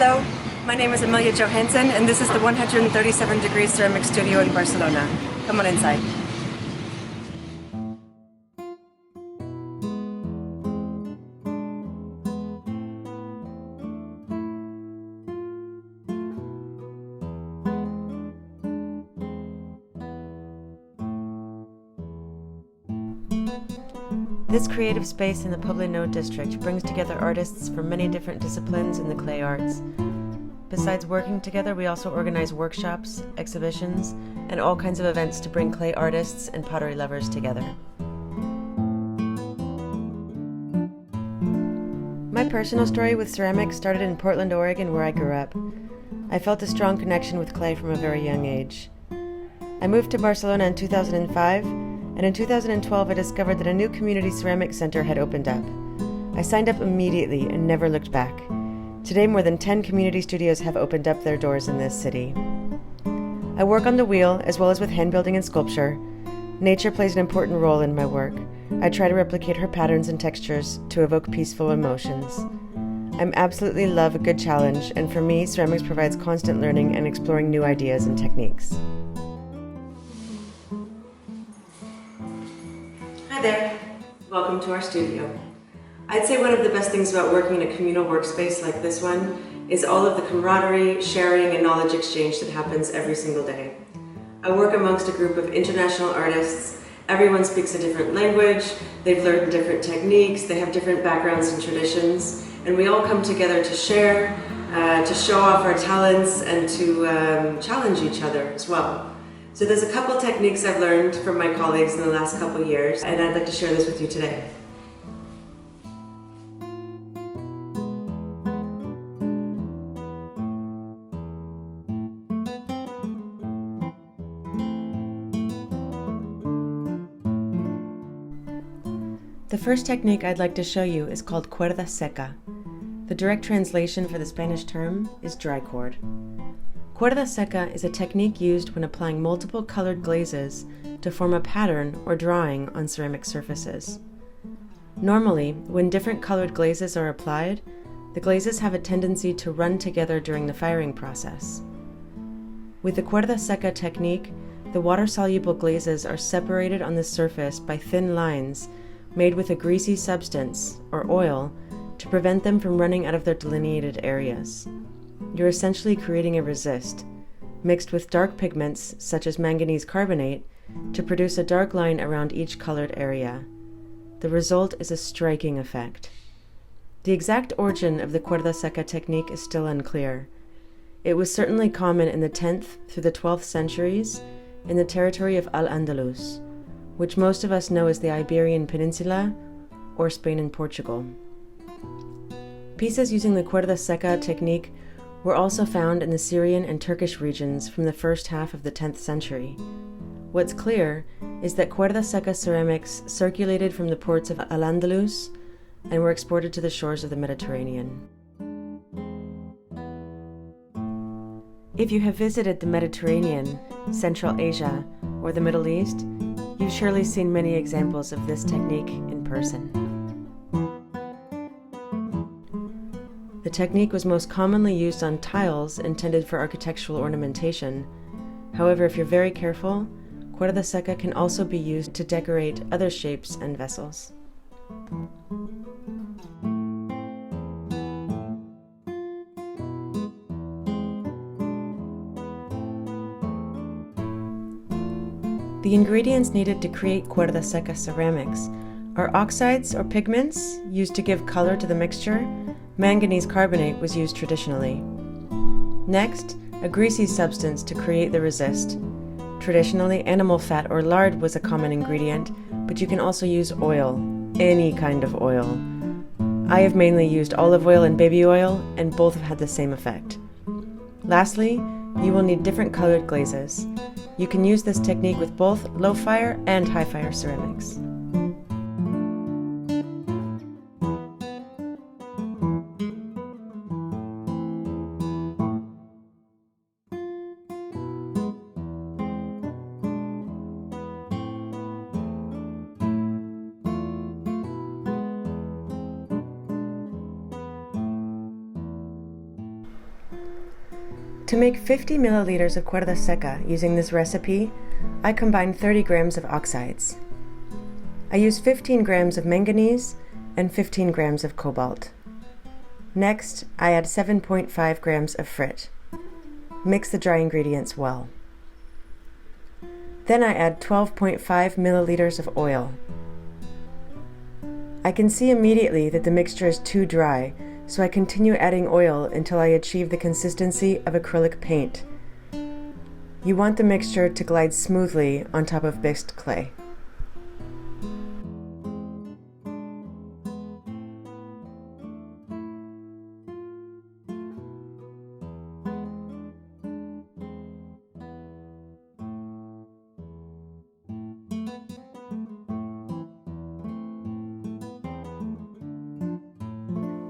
Hello, my name is Amelia Johansson and this is the 137 Degrees Ceramic Studio in Barcelona. Come on inside. This creative space in the Poblenou district brings together artists from many different disciplines in the clay arts. Besides working together, we also organize workshops, exhibitions, and all kinds of events to bring clay artists and pottery lovers together. My personal story with ceramics started in Portland, Oregon, where I grew up. I felt a strong connection with clay from a very young age. I moved to Barcelona in 2005, and in 2012 I discovered that a new community ceramic center had opened up. I signed up immediately and never looked back. Today more than 10 community studios have opened up their doors in this city. I work on the wheel as well as with hand building and sculpture. Nature plays an important role in my work. I try to replicate her patterns and textures to evoke peaceful emotions. I absolutely love a good challenge, and for me, ceramics provides constant learning and exploring new ideas and techniques. Hi there, welcome to our studio. I'd say one of the best things about working in a communal workspace like this one is all of the camaraderie, sharing, and knowledge exchange that happens every single day. I work amongst a group of international artists. Everyone speaks a different language, they've learned different techniques, they have different backgrounds and traditions, and we all come together to share, to show off our talents, and to challenge each other as well. So there's a couple techniques I've learned from my colleagues in the last couple years, and I'd like to share this with you today. The first technique I'd like to show you is called Cuerda Seca. The direct translation for the Spanish term is dry cord. Cuerda Seca is a technique used when applying multiple colored glazes to form a pattern or drawing on ceramic surfaces. Normally, when different colored glazes are applied, the glazes have a tendency to run together during the firing process. With the Cuerda Seca technique, the water-soluble glazes are separated on the surface by thin lines made with a greasy substance, or oil, to prevent them from running out of their delineated areas. You're essentially creating a resist, mixed with dark pigments such as manganese carbonate, to produce a dark line around each colored area. The result is a striking effect. The exact origin of the Cuerda Seca technique is still unclear. It was certainly common in the 10th through the 12th centuries in the territory of Al-Andalus, which most of us know as the Iberian Peninsula, or Spain and Portugal. Pieces using the Cuerda Seca technique were also found in the Syrian and Turkish regions from the first half of the 10th century. What's clear is that Cuerda Seca ceramics circulated from the ports of Al-Andalus and were exported to the shores of the Mediterranean. If you have visited the Mediterranean, Central Asia, or the Middle East, you've surely seen many examples of this technique in person. The technique was most commonly used on tiles intended for architectural ornamentation. However, if you're very careful, Cuerda Seca can also be used to decorate other shapes and vessels. The ingredients needed to create Cuerda Seca ceramics are oxides or pigments used to give color to the mixture. Manganese carbonate was used traditionally. Next, a greasy substance to create the resist. Traditionally, animal fat or lard was a common ingredient, but you can also use oil, any kind of oil. I have mainly used olive oil and baby oil, and both have had the same effect. Lastly, you will need different colored glazes. You can use this technique with both low fire and high fire ceramics. To make 50 milliliters of Cuerda Seca using this recipe, I combine 30 grams of oxides. I use 15 grams of manganese and 15 grams of cobalt. Next, I add 7.5 grams of frit. Mix the dry ingredients well. Then I add 12.5 milliliters of oil. I can see immediately that the mixture is too dry, so I continue adding oil until I achieve the consistency of acrylic paint. You want the mixture to glide smoothly on top of mixed clay.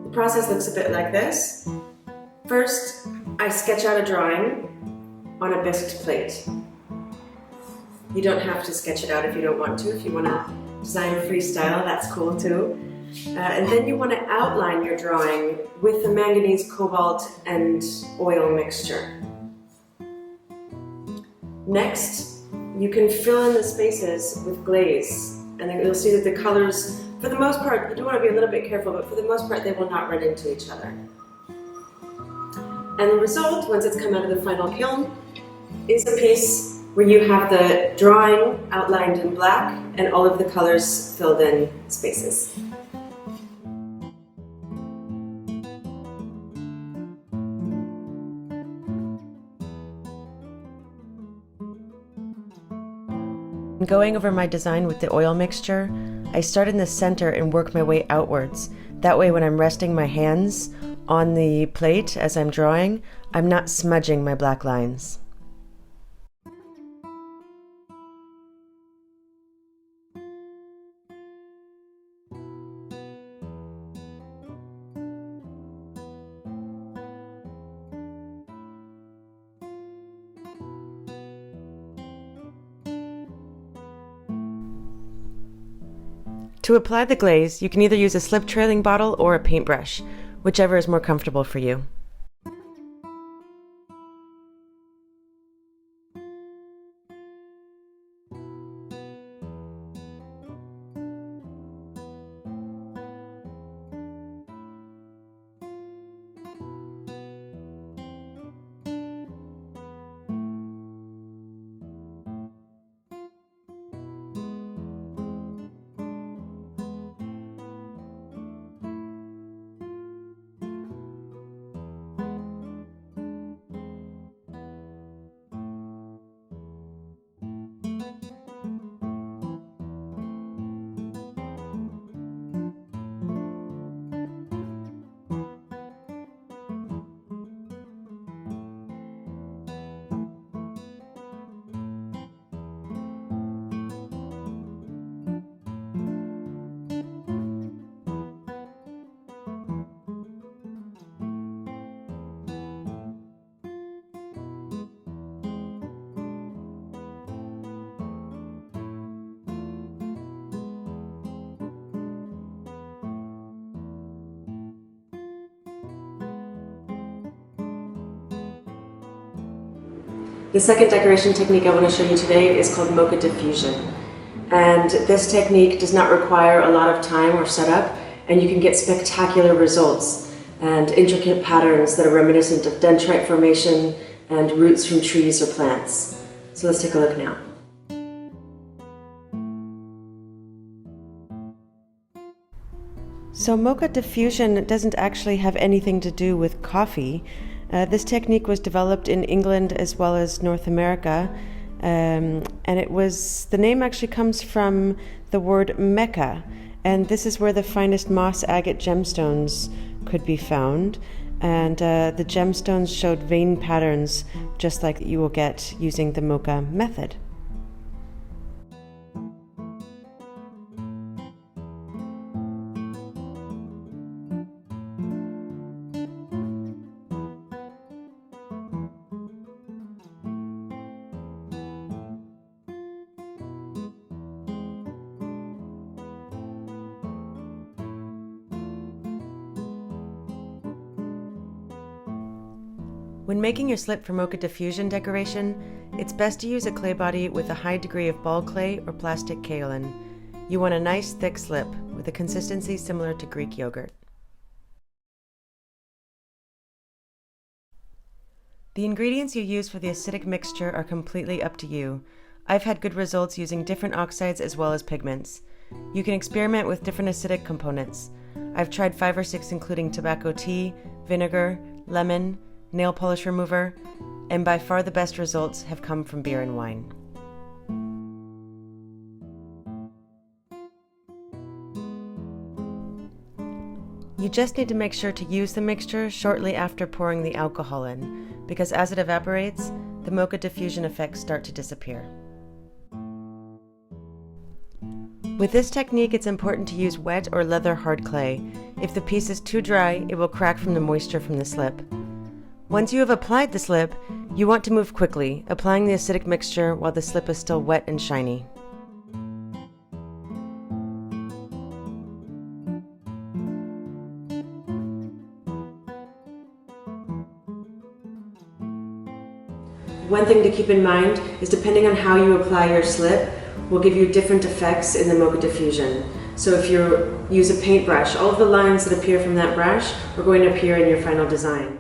The process looks a bit like this. First, I sketch out a drawing on a bisqued plate. You don't have to sketch it out if you don't want to. If you want to design freestyle, that's cool too. And then you want to outline your drawing with the manganese, cobalt, and oil mixture. Next, you can fill in the spaces with glaze, and then you'll see that the colors, for the most part, you do want to be a little bit careful, but for the most part, they will not run into each other. And the result, once it's come out of the final kiln, is a piece where you have the drawing outlined in black and all of the colors filled in spaces. Going over my design with the oil mixture, I start in the center and work my way outwards. That way when I'm resting my hands on the plate as I'm drawing, I'm not smudging my black lines. To apply the glaze, you can either use a slip trailing bottle or a paintbrush, whichever is more comfortable for you. The second decoration technique I want to show you today is called Mocha Diffusion. And this technique does not require a lot of time or setup, and you can get spectacular results and intricate patterns that are reminiscent of dendrite formation and roots from trees or plants. So let's take a look now. So Mocha Diffusion doesn't actually have anything to do with coffee. This technique was developed in England as well as North America, and the name actually comes from the word Mecca, and this is where the finest moss agate gemstones could be found, and the gemstones showed vein patterns just like you will get using the Mocha method. When making your slip for Mocha Diffusion decoration, it's best to use a clay body with a high degree of ball clay or plastic kaolin. You want a nice thick slip with a consistency similar to Greek yogurt. The ingredients you use for the acidic mixture are completely up to you. I've had good results using different oxides as well as pigments. You can experiment with different acidic components. I've tried 5 or 6 including tobacco tea, vinegar, lemon, nail polish remover, and by far the best results have come from beer and wine. You just need to make sure to use the mixture shortly after pouring the alcohol in, because as it evaporates, the Mocha Diffusion effects start to disappear. With this technique, it's important to use wet or leather hard clay. If the piece is too dry, it will crack from the moisture from the slip. Once you have applied the slip, you want to move quickly, applying the acidic mixture while the slip is still wet and shiny. One thing to keep in mind is depending on how you apply your slip will give you different effects in the Mocha Diffusion. So if you use a paintbrush, all of the lines that appear from that brush are going to appear in your final design.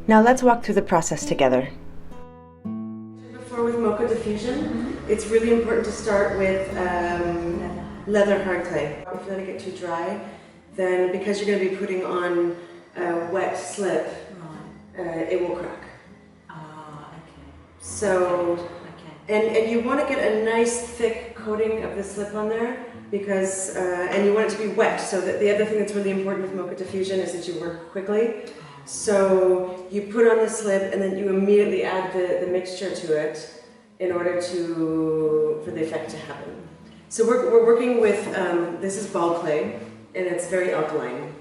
Now let's walk through the process together. Before with Mocha Diffusion, it's really important to start with leather hard clay. If you let it get too dry, then because you're going to be putting on a wet slip, it will crack. Okay. So, and you want to get a nice thick coating of the slip on there because, and you want it to be wet. So that the other thing that's really important with Mocha Diffusion is that you work quickly. So you put on the slip and then you immediately add the mixture to it in order for the effect to happen. So we're working with, this is ball clay and it's very alkaline.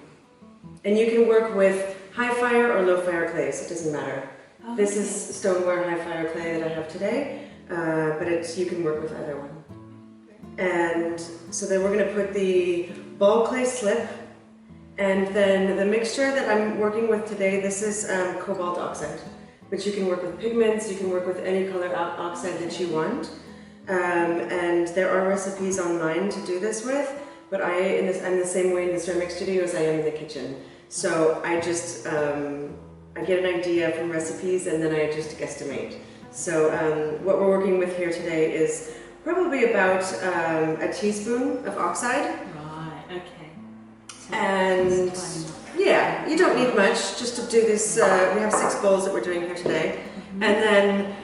And you can work with high fire or low fire clays, it doesn't matter. Oh, this is stoneware high fire clay that I have today, but you can work with either one. And so then we're going to put the ball clay slip. And then the mixture that I'm working with today, this is cobalt oxide, but you can work with pigments, you can work with any color oxide that you want. And there are recipes online to do this with, but I'm the same way in the ceramic studio as I am in the kitchen. So I just, I get an idea from recipes and then I just guesstimate. So what we're working with here today is probably about a teaspoon of oxide. Right, okay. And yeah, you don't need much just to do this. We have 6 bowls that we're doing here today. And then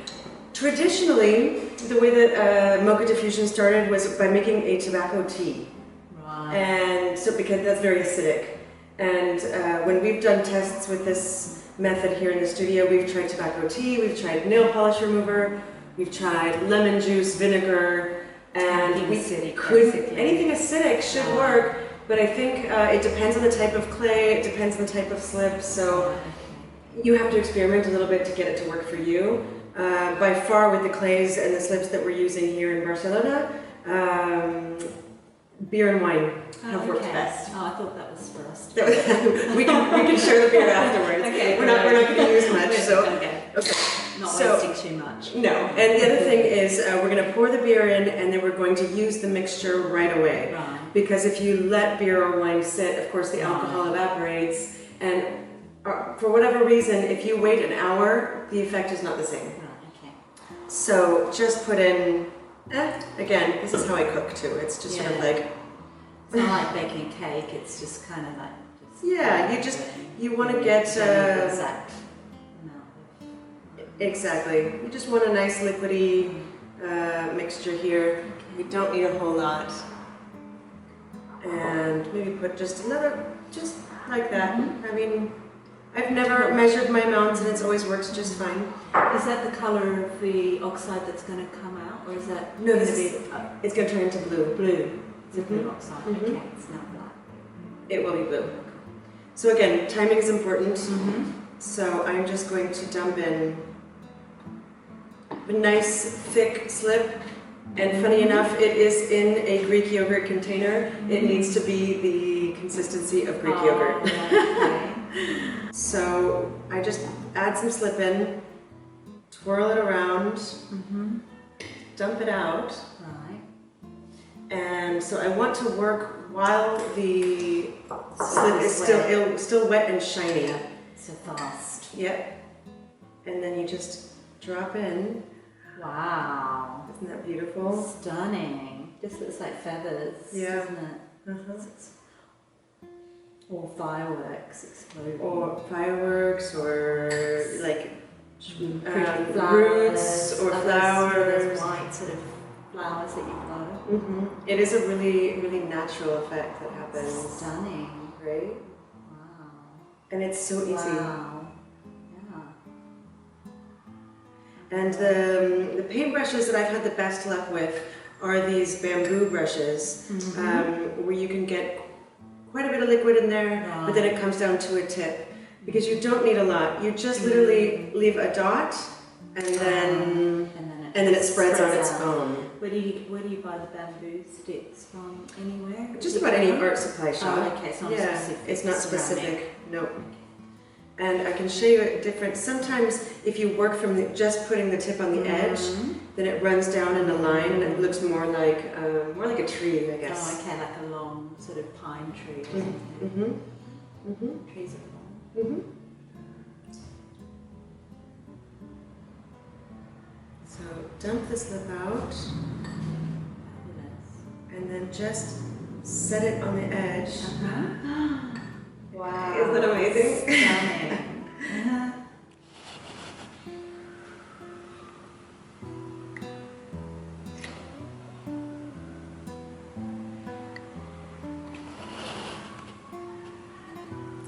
traditionally, the way that Mocha Diffusion started was by making a tobacco tea. Right. And so because that's very acidic. And when we've done tests with this method here in the studio, we've tried tobacco tea, we've tried nail polish remover, we've tried lemon juice, vinegar, and anything acidic should work. But I think it depends on the type of clay, it depends on the type of slip, so you have to experiment a little bit to get it to work for you. By far with the clays and the slips that we're using here in Barcelona, beer and wine have worked best. Oh, I thought that was for us. we can share the beer afterwards. Okay, we're not going to use much, so okay. Not wasting too much. No, and the other thing is we're going to pour the beer in and then we're going to use the mixture right away. Right. Because if you let beer or wine sit, of course the alcohol evaporates, and for whatever reason, if you wait an hour, the effect is not the same. Right, okay. So just put in, again, this is how I cook too. It's just sort of like... It's not like baking a cake, it's just kind of like... you want to get... exact. Exactly. You just want a nice liquidy mixture here. We don't need a whole lot. And maybe put just like that. I mean, I've never measured my amounts and it always works just fine. Is that the color of the oxide that's going to come out, or is that... No, it's going to turn into blue. Blue. It's a blue oxide. Okay, it's not black. It will be blue. So again, timing is important. So I'm just going to dump in a nice thick slip And funny enough, it is in a Greek yogurt container. It needs to be the consistency of Greek yogurt. Okay. So I just add some slip in, twirl it around, dump it out. Right. And so I want to work while the slip is still wet and shiny. Yeah. So fast. Yep. And then you just drop in. Wow. Isn't that beautiful? Stunning. This looks like feathers, doesn't it? Or fireworks exploding. Or fireworks, or like flowers, roots, or flowers. Those white sort of flowers that you blow. It is a really, really natural effect that happens. Stunning. Right? Wow. And it's so easy. Wow. Yeah. And the paintbrushes that I've had the best luck with are these bamboo brushes, where you can get quite a bit of liquid in there, but then it comes down to a tip. Because you don't need a lot. You just literally leave a dot, and then it spreads on its own. Where do you buy the bamboo sticks from? Anywhere? Just about any art supply shop. Oh, okay, it's not specific. It's not specific. Nope. And I can show you a different. Sometimes if you work from just putting the tip on the edge, then it runs down in a line, and it looks more like a tree, I guess. Oh, okay, like a long sort of pine tree or something. Trees are long. So dump the slip out, and then just set it on the edge. Wow. Isn't that amazing? Stunning.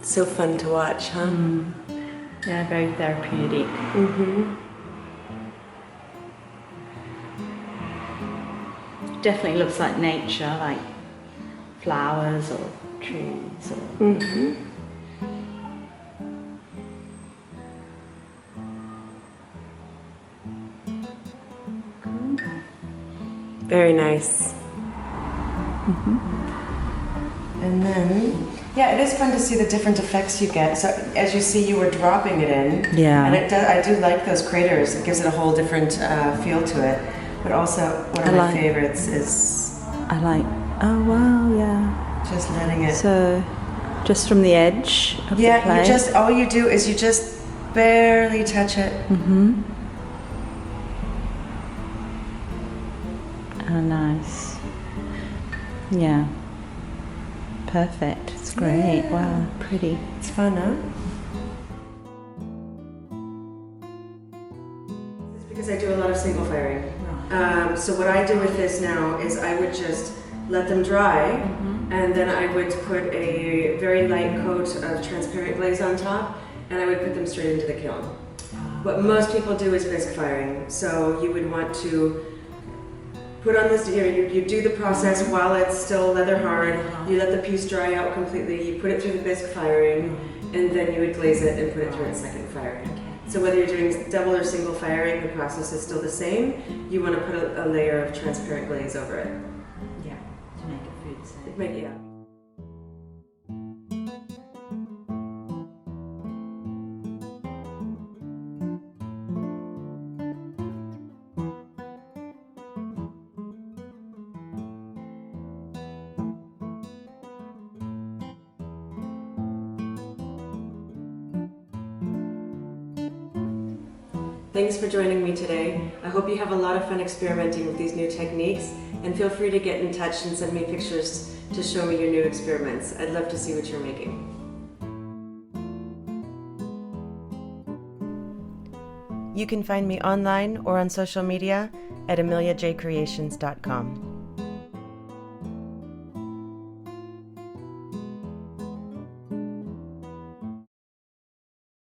So fun to watch, huh? Yeah, very therapeutic. Definitely looks like nature, like flowers or trees. Or Very nice. And then, yeah, it is fun to see the different effects you get. So as you see, you were dropping it in. Yeah. And I do like those craters. It gives it a whole different feel to it. But also, one of my favorites is... oh wow, yeah. Just letting it... So, just from the edge of the play? Yeah, all you do is you just barely touch it. Oh, nice. Yeah. Perfect. It's great. Yeah. Wow, pretty. It's fun, huh? It's because I do a lot of single firing. So what I do with this now is I would just let them dry, and then I would put a very light coat of transparent glaze on top, and I would put them straight into the kiln. What most people do is bisque firing. So you would want to put on this, you do the process while it's still leather hard, you let the piece dry out completely, you put it through the bisque firing, and then you would glaze it and put it through its second firing. So whether you're doing double or single firing, the process is still the same. You want to put a layer of transparent glaze over it. Yeah, to make it food safe. Yeah. Thanks for joining me today. I hope you have a lot of fun experimenting with these new techniques, and feel free to get in touch and send me pictures to show me your new experiments. I'd love to see what you're making. You can find me online or on social media at ameliajcreations.com.